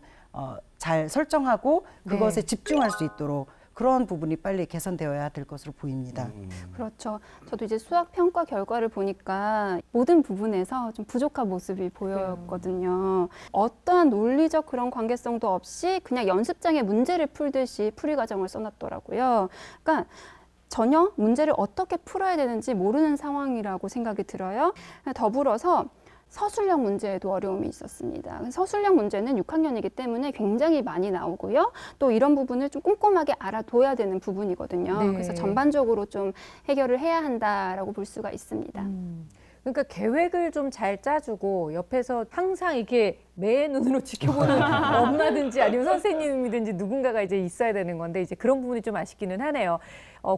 잘 설정하고 그것에 네. 집중할 수 있도록 그런 부분이 빨리 개선되어야 될 것으로 보입니다. 그렇죠. 저도 이제 수학 평가 결과를 보니까 모든 부분에서 좀 부족한 모습이 보였거든요. 어떠한 논리적 그런 관계성도 없이 그냥 연습장에 문제를 풀듯이 풀이 과정을 써놨더라고요. 그러니까 전혀 문제를 어떻게 풀어야 되는지 모르는 상황이라고 생각이 들어요. 더불어서 서술형 문제에도 어려움이 있었습니다. 서술형 문제는 6학년이기 때문에 굉장히 많이 나오고요. 또 이런 부분을 좀 꼼꼼하게 알아둬야 되는 부분이거든요. 네. 그래서 전반적으로 좀 해결을 해야 한다라고 볼 수가 있습니다. 그러니까 계획을 좀 잘 짜주고 옆에서 항상 이렇게 매 눈으로 지켜보는 엄마든지 아니면 선생님이든지 누군가가 이제 있어야 되는 건데 이제 그런 부분이 좀 아쉽기는 하네요.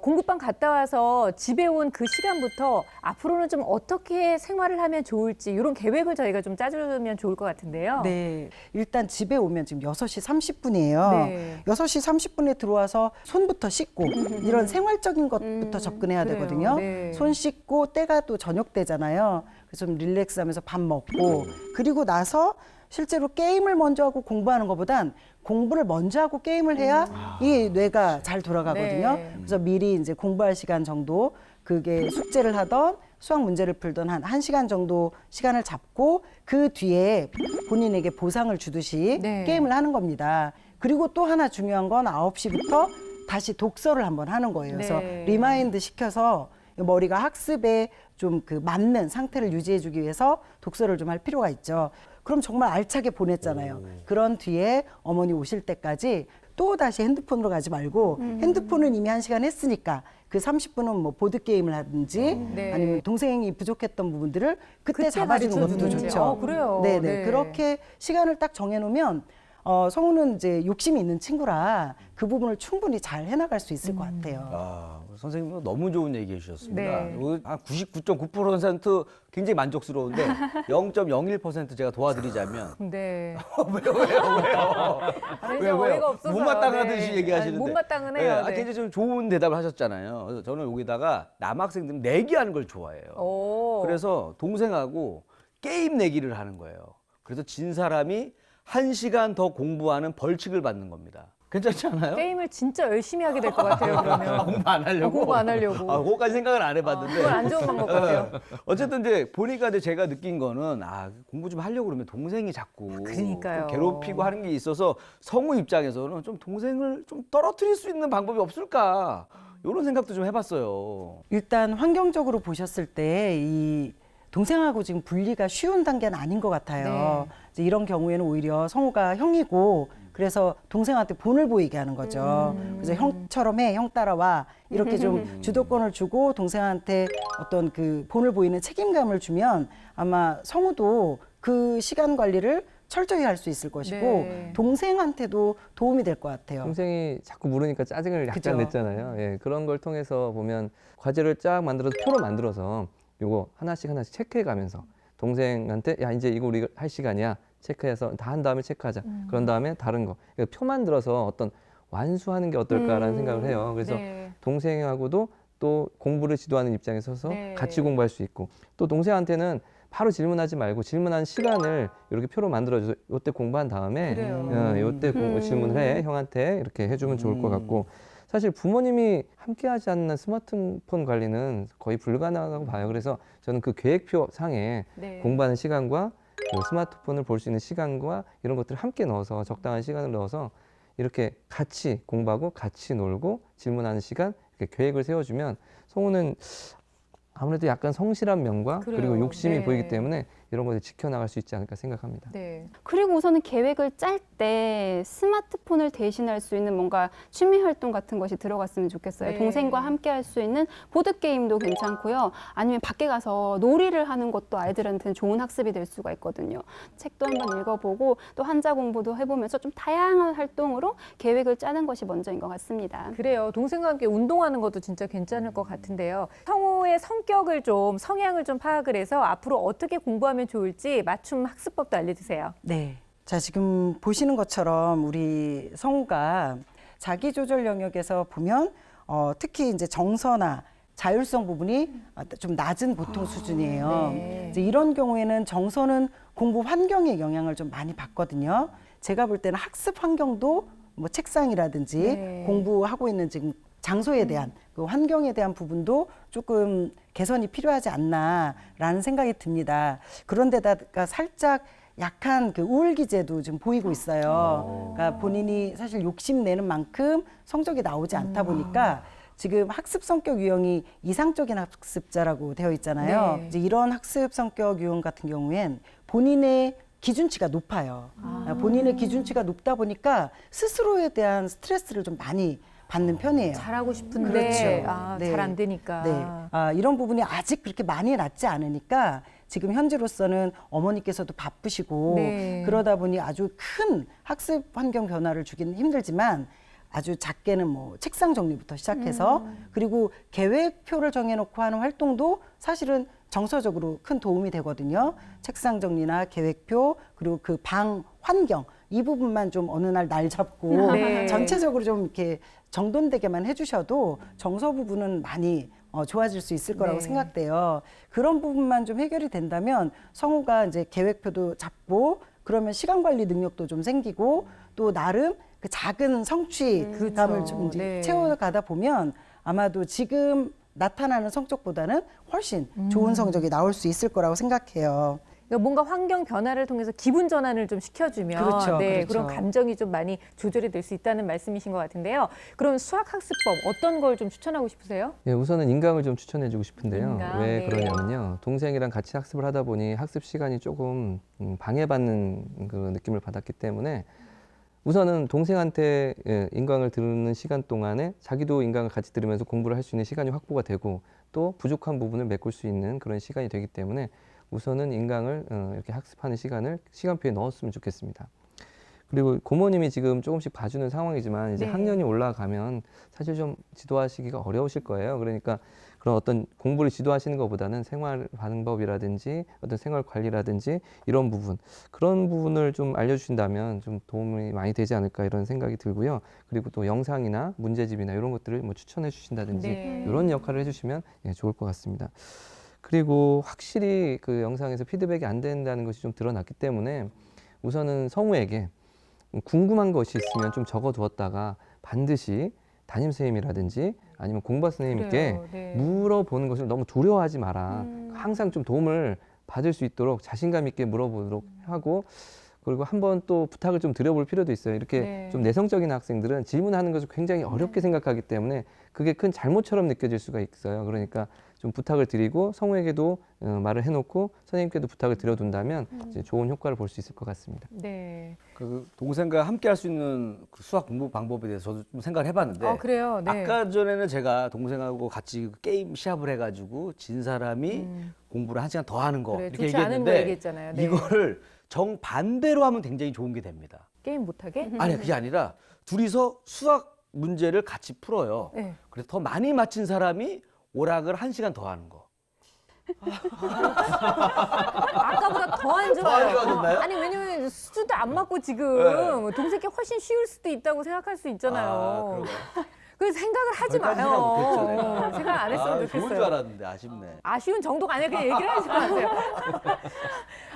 공부방 갔다 와서 집에 온 그 시간부터 앞으로는 좀 어떻게 생활을 하면 좋을지 이런 계획을 저희가 좀 짜주면 좋을 것 같은데요. 네. 일단 집에 오면 지금 6시 30분이에요. 네. 6시 30분에 들어와서 손부터 씻고 이런 생활적인 것부터 접근해야 그래요. 되거든요. 네. 손 씻고 때가 또 저녁 때잖아요. 그래서 좀 릴렉스하면서 밥 먹고 그리고 나서 실제로 게임을 먼저 하고 공부하는 것보단 공부를 먼저 하고 게임을 해야 이 뇌가 잘 돌아가거든요. 네. 그래서 미리 이제 공부할 시간 정도 그게 숙제를 하던 수학 문제를 풀던 한 1시간 정도 시간을 잡고 그 뒤에 본인에게 보상을 주듯이 네. 게임을 하는 겁니다. 그리고 또 하나 중요한 건 9시부터 다시 독서를 한번 하는 거예요. 그래서 네. 리마인드 시켜서 머리가 학습에 좀 그 맞는 상태를 유지해주기 위해서 독서를 좀 할 필요가 있죠. 그럼 정말 알차게 보냈잖아요. 그런 뒤에 어머니 오실 때까지 또 다시 핸드폰으로 가지 말고 핸드폰은 이미 1시간 했으니까 그 30분은 뭐 보드 게임을 하든지 네. 아니면 동생이 부족했던 부분들을 그때 그때 잡아주는 것도 가르쳐주든지. 좋죠. 그래요. 네네. 네. 그렇게 시간을 딱 정해놓으면 성우는 이제 욕심이 있는 친구라 그 부분을 충분히 잘 해나갈 수 있을 것 같아요. 선생님 너무 좋은 얘기해 주셨습니다. 네. 한 99.9% 굉장히 만족스러운데 0.01% 제가 도와드리자면 네. 왜요? 아니, 이제 어이가 없어서. 못마땅하듯이 네. 얘기하시는데. 아니, 못마땅은 해요. 네. 굉장히 좀 좋은 대답을 하셨잖아요. 그래서 저는 여기다가 남학생들은 내기하는 걸 좋아해요. 오. 그래서 동생하고 게임 내기를 하는 거예요. 그래서 진 사람이 1시간 더 공부하는 벌칙을 받는 겁니다. 괜찮지 않아요? 게임을 진짜 열심히 하게 될 것 같아요, 그러면. 공부 안 하려고? 공부 안 하려고. 그거까지 생각을 안 해봤는데. 그건 안 좋은 방법 같아요. 어쨌든 이제 보니까 이제 제가 느낀 거는 공부 좀 하려고 그러면 동생이 자꾸 그러니까요. 좀 괴롭히고 하는 게 있어서 성우 입장에서는 좀 동생을 좀 떨어뜨릴 수 있는 방법이 없을까 이런 생각도 좀 해봤어요. 일단 환경적으로 보셨을 때 이 동생하고 지금 분리가 쉬운 단계는 아닌 것 같아요. 이제 이런 경우에는 오히려 성우가 형이고 그래서 동생한테 본을 보이게 하는 거죠. 그래서 형처럼 해, 형 따라와 이렇게 좀 주도권을 주고 동생한테 어떤 그 본을 보이는 책임감을 주면 아마 성우도 그 시간 관리를 철저히 할 수 있을 것이고 네. 동생한테도 도움이 될 것 같아요. 동생이 자꾸 물으니까 짜증을 약간 그죠. 냈잖아요. 예, 그런 걸 통해서 보면 과제를 쫙 만들어서 표로 만들어서 요거 하나씩 체크해 가면서 동생한테 야 이제 이거 우리 할 시간이야 체크해서 다 한 다음에 체크하자. 그런 다음에 다른 거 표 만들어서 어떤 완수하는 게 어떨까라는 생각을 해요. 그래서 네. 동생하고도 또 공부를 지도하는 입장에 서서 네. 같이 공부할 수 있고 또 동생한테는 바로 질문하지 말고 질문한 시간을 이렇게 표로 만들어줘서 요때 공부한 다음에 그래요. 요때 질문을 해 형한테 이렇게 해주면 좋을 것 같고 사실 부모님이 함께하지 않는 스마트폰 관리는 거의 불가능하다고 봐요. 그래서 저는 그 계획표 상에 네. 공부하는 시간과 그 스마트폰을 볼 수 있는 시간과 이런 것들을 함께 넣어서 적당한 시간을 넣어서 이렇게 같이 공부하고 같이 놀고 질문하는 시간 이렇게 계획을 세워주면 성우는 아무래도 약간 성실한 면과 그래요. 그리고 욕심이 네. 보이기 때문에 이런 것을 지켜나갈 수 있지 않을까 생각합니다. 네. 그리고 우선은 계획을 짤 때 스마트폰을 대신할 수 있는 뭔가 취미 활동 같은 것이 들어갔으면 좋겠어요. 네. 동생과 함께 할 수 있는 보드게임도 괜찮고요. 아니면 밖에 가서 놀이를 하는 것도 아이들한테는 좋은 학습이 될 수가 있거든요. 책도 한번 읽어보고 또 한자 공부도 해보면서 좀 다양한 활동으로 계획을 짜는 것이 먼저인 것 같습니다. 그래요. 동생과 함께 운동하는 것도 진짜 괜찮을 것 같은데요. 성우의 성격을 좀, 성향을 좀 파악을 해서 앞으로 어떻게 공부하면 좋을지 맞춤 학습법도 알려주세요. 네. 자, 지금 보시는 것처럼 우리 성우가 자기 조절 영역에서 보면 특히 이제 정서나 자율성 부분이 좀 낮은 보통 수준이에요. 네. 이제 이런 경우에는 정서는 공부 환경의 영향을 좀 많이 받거든요. 제가 볼 때는 학습 환경도 뭐 책상이라든지 네. 공부하고 있는 지금 장소에 대한 그 환경에 대한 부분도 조금 개선이 필요하지 않나라는 생각이 듭니다. 그런데다가 살짝 약한 그 우울 기제도 지금 보이고 있어요. 그러니까 본인이 사실 욕심내는 만큼 성적이 나오지 않다 보니까 지금 학습 성격 유형이 이상적인 학습자라고 되어 있잖아요. 네. 이제 이런 학습 성격 유형 같은 경우엔 본인의 기준치가 높아요. 본인의 기준치가 높다 보니까 스스로에 대한 스트레스를 좀 많이 받는 편이에요. 잘하고 싶은데 그렇죠. 네. 잘 안 되니까. 네. 이런 부분이 아직 그렇게 많이 낮지 않으니까 지금 현재로서는 어머니께서도 바쁘시고 네. 그러다 보니 아주 큰 학습 환경 변화를 주기는 힘들지만 아주 작게는 뭐 책상 정리부터 시작해서 그리고 계획표를 정해놓고 하는 활동도 사실은 정서적으로 큰 도움이 되거든요. 책상 정리나 계획표 그리고 그 방 환경 이 부분만 좀 어느 날 잡고 네. 전체적으로 좀 이렇게 정돈되게만 해주셔도 정서 부분은 많이 좋아질 수 있을 거라고 네. 생각돼요. 그런 부분만 좀 해결이 된다면 성우가 이제 계획표도 잡고 그러면 시간 관리 능력도 좀 생기고 또 나름 그 작은 성취감을 그렇죠. 좀 이제 네. 채워가다 보면 아마도 지금 나타나는 성적보다는 훨씬 좋은 성적이 나올 수 있을 거라고 생각해요. 그러니까 뭔가 환경 변화를 통해서 기분 전환을 좀 시켜주면 그렇죠, 네, 그렇죠. 그런 감정이 좀 많이 조절이 될 수 있다는 말씀이신 것 같은데요. 그럼 수학 학습법 어떤 걸 좀 추천하고 싶으세요? 예, 우선은 인강을 좀 추천해주고 싶은데요. 인강, 왜 네. 그러냐면요. 동생이랑 같이 학습을 하다 보니 학습 시간이 조금 방해받는 그런 느낌을 받았기 때문에 우선은 동생한테 인강을 들으는 시간 동안에 자기도 인강을 같이 들으면서 공부를 할 수 있는 시간이 확보가 되고 또 부족한 부분을 메꿀 수 있는 그런 시간이 되기 때문에 우선은 인강을 이렇게 학습하는 시간을 시간표에 넣었으면 좋겠습니다. 그리고 고모님이 지금 조금씩 봐주는 상황이지만 이제 네. 학년이 올라가면 사실 좀 지도하시기가 어려우실 거예요. 그러니까 그런 어떤 공부를 지도하시는 것보다는 생활 방법이라든지 어떤 생활 관리라든지 이런 부분 그런 부분을 좀 알려주신다면 좀 도움이 많이 되지 않을까 이런 생각이 들고요. 그리고 또 영상이나 문제집이나 이런 것들을 뭐 추천해 주신다든지 네. 이런 역할을 해주시면 좋을 것 같습니다. 그리고 확실히 그 영상에서 피드백이 안 된다는 것이 좀 드러났기 때문에 우선은 성우에게 궁금한 것이 있으면 좀 적어두었다가 반드시 담임선생님이라든지 아니면 공부 선생님께 그래요. 네. 물어보는 것을 너무 두려워하지 마라. 항상 좀 도움을 받을 수 있도록 자신감 있게 물어보도록 하고 그리고 한번 또 부탁을 좀 드려볼 필요도 있어요. 이렇게 네. 좀 내성적인 학생들은 질문하는 것을 굉장히 어렵게 생각하기 때문에 그게 큰 잘못처럼 느껴질 수가 있어요. 그러니까 좀 부탁을 드리고 성우에게도 말을 해놓고 선생님께도 부탁을 드려둔다면 이제 좋은 효과를 볼 수 있을 것 같습니다. 네. 그 동생과 함께 할 수 있는 그 수학 공부 방법에 대해서 저도 좀 생각을 해봤는데 그래요. 네. 아까 전에는 제가 동생하고 같이 게임 시합을 해가지고 진 사람이 공부를 1시간 더 하는 거 그래, 이렇게 좋지 않은 거 얘기했는데 얘기했잖아요. 네. 이거를 정반대로 하면 굉장히 좋은 게 됩니다. 게임 못하게? 아니 그게 아니라 둘이서 수학 문제를 같이 풀어요. 네. 그래서 더 많이 맞힌 사람이 오락을 1시간 더 하는 거. 아까보다 더 안 좋아요. 더 안 좋아졌나요? 아니 왜냐면 수준도 안 맞고 지금 동생께 훨씬 쉬울 수도 있다고 생각할 수 있잖아요. 그런가요? 그래서 생각을 하지 거기까지 마요. 생각 못했죠, 생각 안 했으면 좋은 좋겠어요. 줄 알았는데 아쉽네. 아쉬운 정도가 아니라 그냥 얘기를 하지 마세요.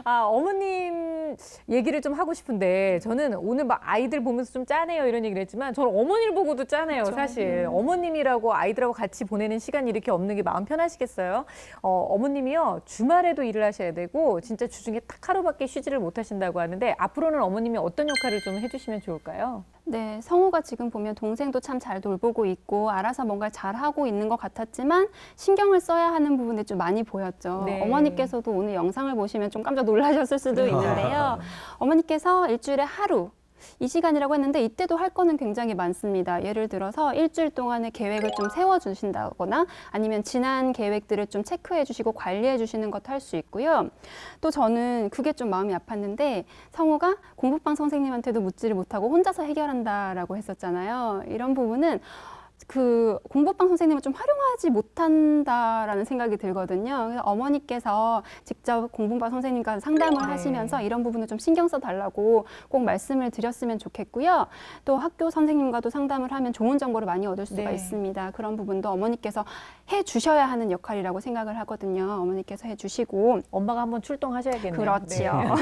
어머님 얘기를 좀 하고 싶은데 저는 오늘 막 아이들 보면서 좀 짠해요 이런 얘기를 했지만 저는 어머니를 보고도 짠해요 사실. 어머님이라고 아이들하고 같이 보내는 시간이 이렇게 없는 게 마음 편하시겠어요? 어머님이요 주말에도 일을 하셔야 되고 진짜 주중에 딱 하루밖에 쉬지를 못하신다고 하는데 앞으로는 어머님이 어떤 역할을 좀 해주시면 좋을까요? 네, 성우가 지금 보면 동생도 참 잘 돌보고 있고 알아서 뭔가 잘하고 있는 것 같았지만 신경을 써야 하는 부분이 좀 많이 보였죠. 네. 어머니께서도 오늘 영상을 보시면 좀 깜짝 놀라셨을 수도 있는데요. 어머니께서 일주일에 하루 이 시간이라고 했는데 이때도 할 거는 굉장히 많습니다. 예를 들어서 일주일 동안의 계획을 좀 세워주신다거나 아니면 지난 계획들을 좀 체크해 주시고 관리해 주시는 것도 할 수 있고요. 또 저는 그게 좀 마음이 아팠는데 성우가 공부방 선생님한테도 묻지를 못하고 혼자서 해결한다라고 했었잖아요. 이런 부분은 그 공부방 선생님을 좀 활용하지 못한다라는 생각이 들거든요. 그래서 어머니께서 직접 공부방 선생님과 상담을 하시면서 이런 부분을 좀 신경 써달라고 꼭 말씀을 드렸으면 좋겠고요. 또 학교 선생님과도 상담을 하면 좋은 정보를 많이 얻을 수가 있습니다. 그런 부분도 어머니께서 해주셔야 하는 역할이라고 생각을 하거든요. 어머니께서 해주시고 엄마가 한번 출동하셔야겠네요. 그렇지요.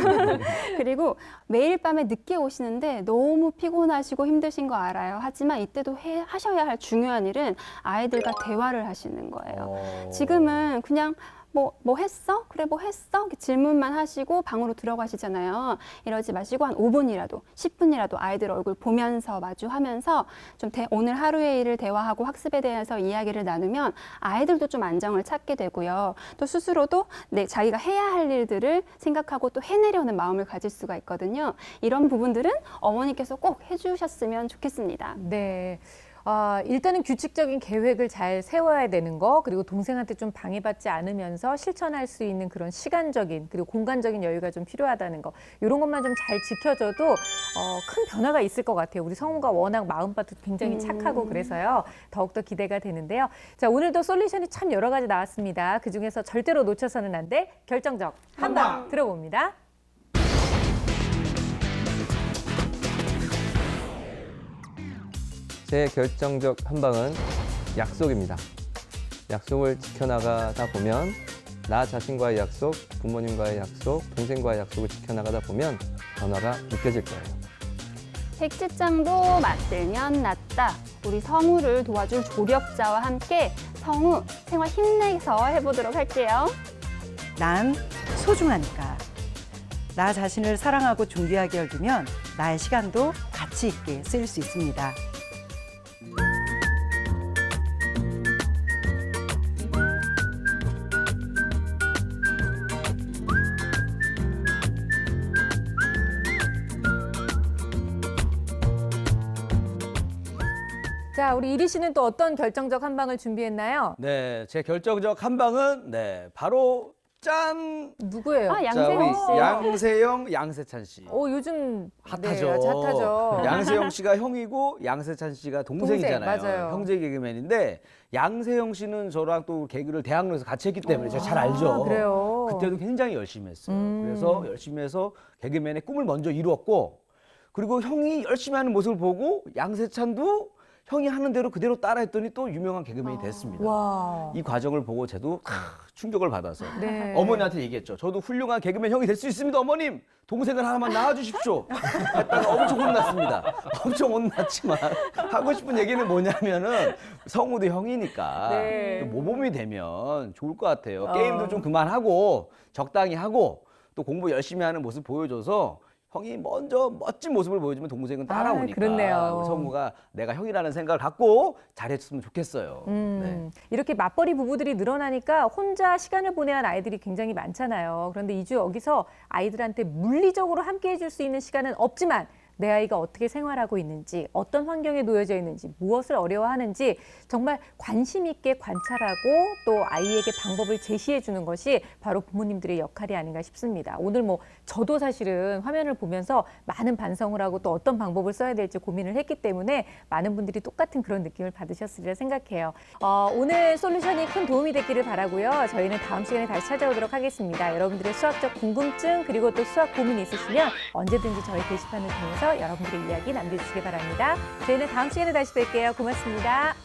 그리고 매일 밤에 늦게 오시는데 너무 피곤하시고 힘드신 거 알아요. 하지만 이때도 하셔야 할 중요한 일은 아이들과 대화를 하시는 거예요. 지금은 그냥 뭐 했어? 그래 뭐 했어? 이렇게 질문만 하시고 방으로 들어가시잖아요. 이러지 마시고 한 5분이라도 10분이라도 아이들 얼굴 보면서 마주하면서 좀 오늘 하루의 일을 대화하고 학습에 대해서 이야기를 나누면 아이들도 좀 안정을 찾게 되고요. 또 스스로도 자기가 해야 할 일들을 생각하고 또 해내려는 마음을 가질 수가 있거든요. 이런 부분들은 어머니께서 꼭 해주셨으면 좋겠습니다. 네. 일단은 규칙적인 계획을 잘 세워야 되는 거, 그리고 동생한테 좀 방해받지 않으면서 실천할 수 있는 그런 시간적인 그리고 공간적인 여유가 좀 필요하다는 거, 이런 것만 좀 잘 지켜줘도 큰 변화가 있을 것 같아요. 우리 성우가 워낙 마음밭도 굉장히 착하고 그래서요. 더욱더 기대가 되는데요. 자, 오늘도 솔루션이 참 여러 가지 나왔습니다. 그중에서 절대로 놓쳐서는 안 돼 결정적 한방 들어봅니다. 제 결정적 한방은 약속입니다. 약속을 지켜나가다 보면 나 자신과의 약속, 부모님과의 약속, 동생과의 약속을 지켜나가다 보면 변화가 느껴질 거예요. 백지장도 맞들면 낫다. 우리 성우를 도와줄 조력자와 함께 성우 생활 힘내서 해보도록 할게요. 난 소중하니까. 나 자신을 사랑하고 존귀하게 여기면 나의 시간도 가치 있게 쓰일 수 있습니다. 자, 우리 이리 씨는 또 어떤 결정적 한방을 준비했나요? 네, 제 결정적 한방은 바로 짠! 누구예요? 양세형 씨. 양세형, 양세찬 씨. 요즘 핫하죠. 핫하죠. 양세형 씨가 형이고 양세찬 씨가 동생이잖아요. 동생, 맞아요. 형제 개그맨인데 양세형 씨는 저랑 또 개그를 대학로에서 같이 했기 때문에 제가 잘 알죠. 그래요? 그때도 굉장히 열심히 했어요. 그래서 열심히 해서 개그맨의 꿈을 먼저 이루었고, 그리고 형이 열심히 하는 모습을 보고 양세찬도 형이 하는 대로 그대로 따라했더니 또 유명한 개그맨이 됐습니다. 와. 이 과정을 보고 저도 충격을 받아서 네. 어머니한테 얘기했죠. 저도 훌륭한 개그맨 형이 될 수 있습니다, 어머님. 동생을 하나만 낳아주십시오. 했다가 엄청 혼났습니다. 엄청 혼났지만 하고 싶은 얘기는 뭐냐면은 성우도 형이니까 네. 모범이 되면 좋을 것 같아요. 게임도 좀 그만하고 적당히 하고 또 공부 열심히 하는 모습 보여줘서 형이 먼저 멋진 모습을 보여주면 동생은 따라오니까 그렇네요. 우리 성우가 내가 형이라는 생각을 갖고 잘했으면 좋겠어요. 네. 이렇게 맞벌이 부부들이 늘어나니까 혼자 시간을 보내야 하는 아이들이 굉장히 많잖아요. 그런데 이주 여기서 아이들한테 물리적으로 함께 해줄 수 있는 시간은 없지만 내 아이가 어떻게 생활하고 있는지, 어떤 환경에 놓여져 있는지, 무엇을 어려워하는지 정말 관심 있게 관찰하고 또 아이에게 방법을 제시해 주는 것이 바로 부모님들의 역할이 아닌가 싶습니다. 오늘 저도 사실은 화면을 보면서 많은 반성을 하고 또 어떤 방법을 써야 될지 고민을 했기 때문에 많은 분들이 똑같은 그런 느낌을 받으셨으리라 생각해요. 오늘 솔루션이 큰 도움이 됐기를 바라고요. 저희는 다음 시간에 다시 찾아오도록 하겠습니다. 여러분들의 수학적 궁금증 그리고 또 수학 고민이 있으시면 언제든지 저희 게시판을 통해서 여러분들의 이야기 남겨주시기 바랍니다. 저희는 다음 시간에 다시 뵐게요. 고맙습니다.